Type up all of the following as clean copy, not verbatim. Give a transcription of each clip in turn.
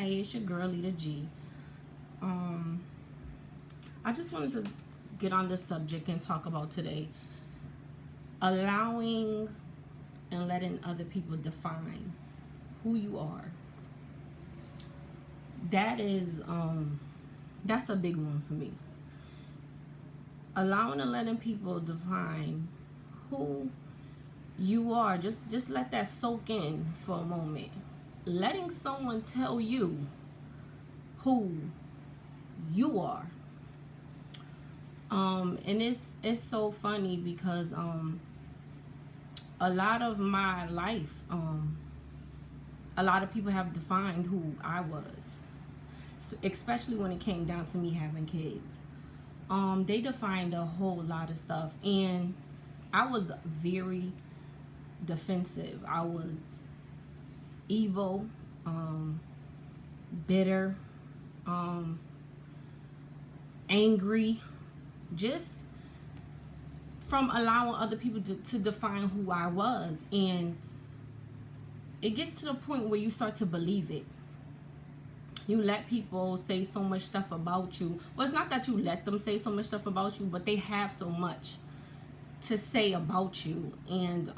Hey, it's your girl Lita G. Um, I just wanted to get on this subject and talk about today allowing and letting other people define who you are. That is that's a big one for me. Allowing and letting people define who you are. Just let that soak in for a moment. Letting someone tell you who you are. And it's so funny because a lot of my life, a lot of people have defined who I was, especially when it came down to me having kids. They defined a whole lot of stuff, and I was very defensive. I was evil, bitter, angry, just from allowing other people to define who I was. And it gets to the point where you start to believe it. You let people say so much stuff about you. Well, it's not that you let them say so much stuff about you, but they have so much to say about you. And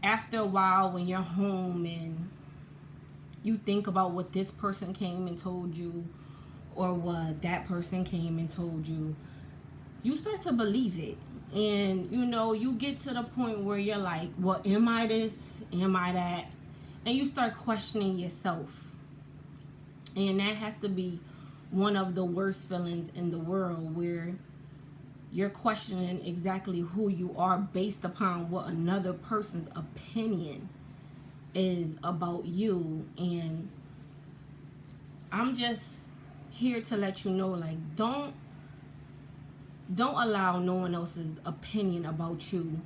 after a while, when you're home and you think about what this person came and told you, or what that person came and told you, you start to believe it. And you get to the point where you're like, well, am I this? Am I that? And you start questioning yourself. And that has to be one of the worst feelings in the world, where you're questioning exactly who you are based upon what another person's opinion is about you. And I'm just here to let you know, like, don't allow no one else's opinion about you.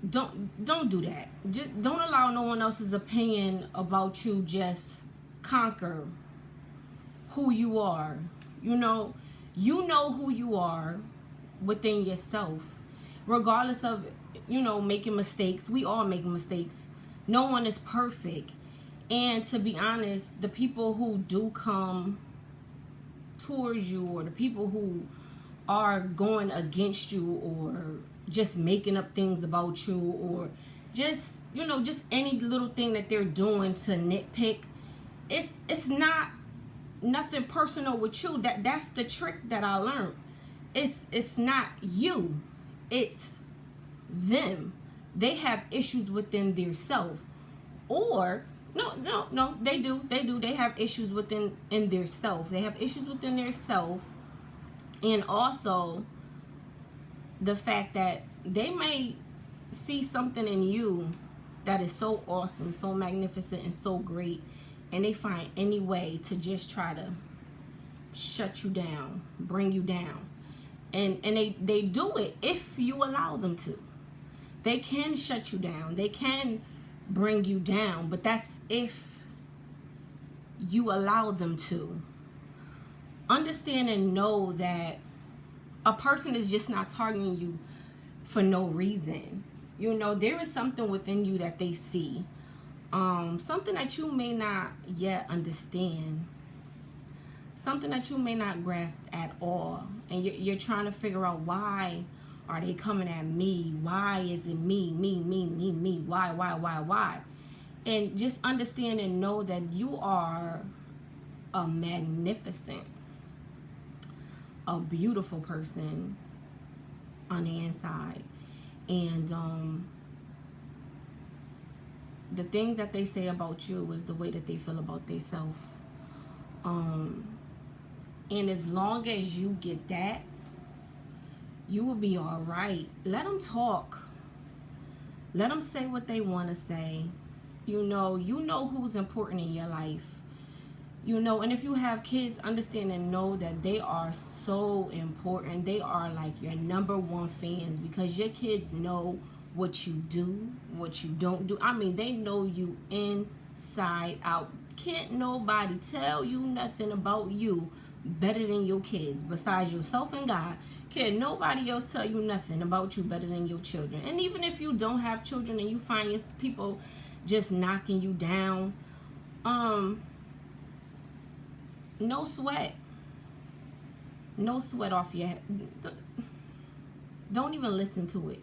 Don't do that. Just don't allow no one else's opinion about you just conquer who you are. You know who you are within yourself, regardless of making mistakes. We all make mistakes. No one is perfect. And to be honest, the people who do come towards you, or the people who are going against you, or just making up things about you, or just any little thing that they're doing to nitpick, it's not nothing personal with you. That's the trick that I learned. It's not you, it's them. They have issues within their self. Or no, they do. They have issues within their self. They have issues within their self. And also the fact that they may see something in you that is so awesome, so magnificent, and so great, and they find any way to just try to shut you down, bring you down. And they do it if you allow them to. They can shut you down. They can bring you down, but that's if you allow them to. Understand and know that a person is just not targeting you for no reason. There is something within you that they see, something that you may not yet understand, something that you may not grasp at all, and you're trying to figure out, why are they coming at me? Why is it me? Why? And just understand and know that you are a magnificent, a beautiful person on the inside. And the things that they say about you is the way that they feel about themselves. And as long as you get that, you will be all right. Let them talk. Let them say what they want to say. You know who's important in your life. And if you have kids, understand and know that they are so important. They are like your number one fans, because your kids know what you do, what you don't do. I mean, they know you inside out. Can't nobody tell you nothing about you better than your kids, besides yourself and God. Can't nobody else tell you nothing about you better than your children. And even if you don't have children and you find people just knocking you down. No sweat. No sweat off your head. Don't even listen to it.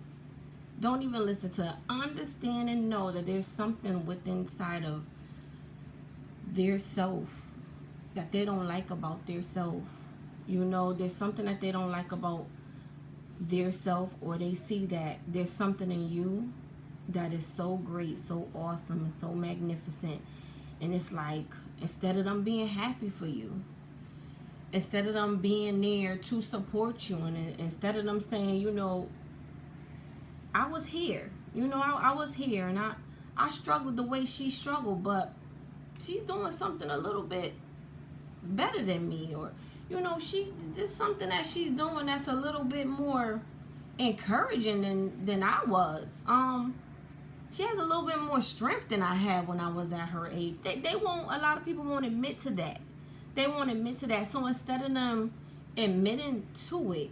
Don't even listen to it. Understand and know that there's something within inside of their self that they don't like about their self. You know, there's something that they don't like about their self, or they see that there's something in you that is so great, so awesome, and so magnificent. And it's like, instead of them being happy for you, instead of them being there to support you, and instead of them saying, you know, I was here, you know, I was here, and I struggled the way she struggled, but she's doing something a little bit better than me, or, you know, there's something that she's doing that's a little bit more encouraging than I was. She has a little bit more strength than I had when I was at her age. They won't, a lot of people won't admit to that. They won't admit to that. So instead of them admitting to it,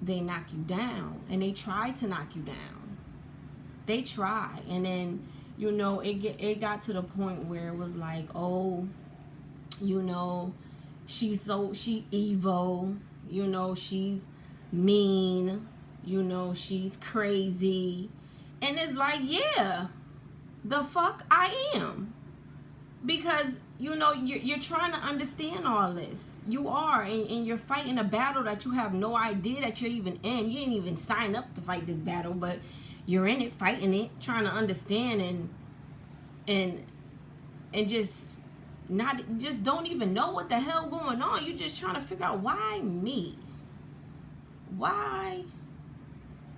they knock you down, and they try to knock you down. They try, and then, you know, it got to the point where it was like, oh, you know, she evil, you know, she's mean, you know, she's crazy. And it's like, yeah, the fuck I am. Because, you know, you're trying to understand all this. You are, and you're fighting a battle that you have no idea that you're even in. You didn't even sign up to fight this battle, but you're in it, fighting it, trying to understand, and just don't even know what the hell going on. You're just trying to figure out, why me? Why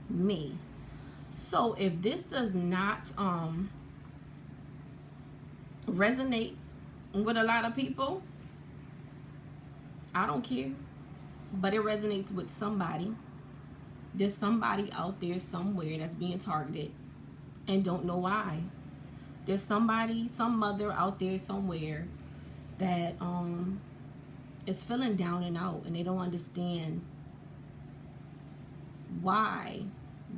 me? So if this does not resonate with a lot of people, I don't care. But it resonates with somebody. There's somebody out there somewhere that's being targeted and don't know why. There's somebody, some mother out there somewhere that is feeling down and out, and they don't understand why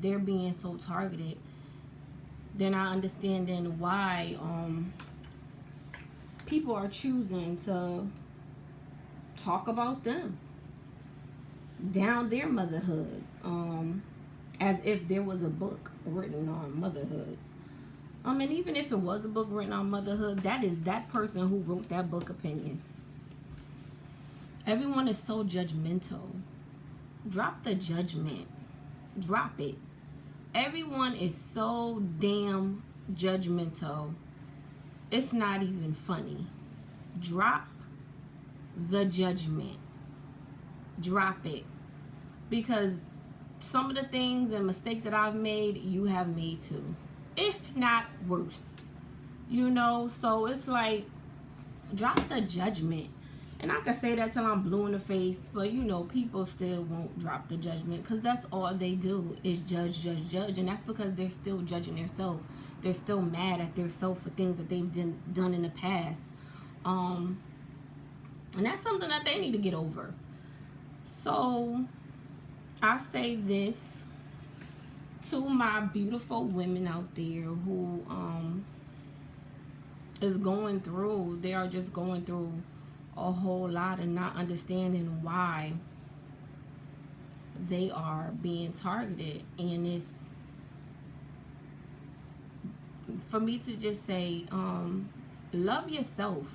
they're being so targeted. They're not understanding why people are choosing to talk about them, down their motherhood, as if there was a book written on motherhood. And even if it was a book written on motherhood, that is that person who wrote that book opinion. Everyone is so judgmental. Drop the judgment. Drop it. Everyone is so damn judgmental. It's not even funny. Drop the judgment. Drop it. Because some of the things and mistakes that I've made, you have made too. If not worse. You know, so it's like, drop the judgment. And I can say that till I'm blue in the face, but you know, people still won't drop the judgment, because that's all they do is judge, judge, judge. And that's because they're still judging themselves. They're still mad at themselves for things that they've done in the past. And that's something that they need to get over. So I say this to my beautiful women out there who is going through, they are just going through a whole lot and not understanding why they are being targeted. And it's for me to just say, love yourself.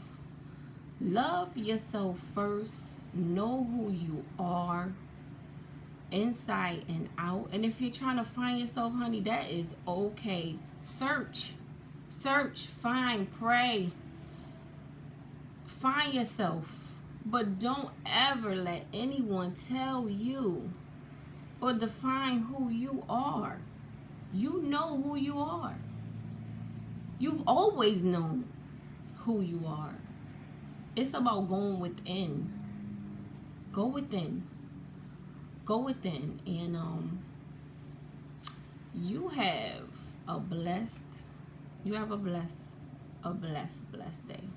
Love yourself first. Know who you are, inside and out. And if you're trying to find yourself, honey, that is okay. Search, find, pray. Find yourself. But don't ever let anyone tell you or define who you are. You know who you are. You've always known who you are. It's about going within. Go within. Go within. And you have a blessed day.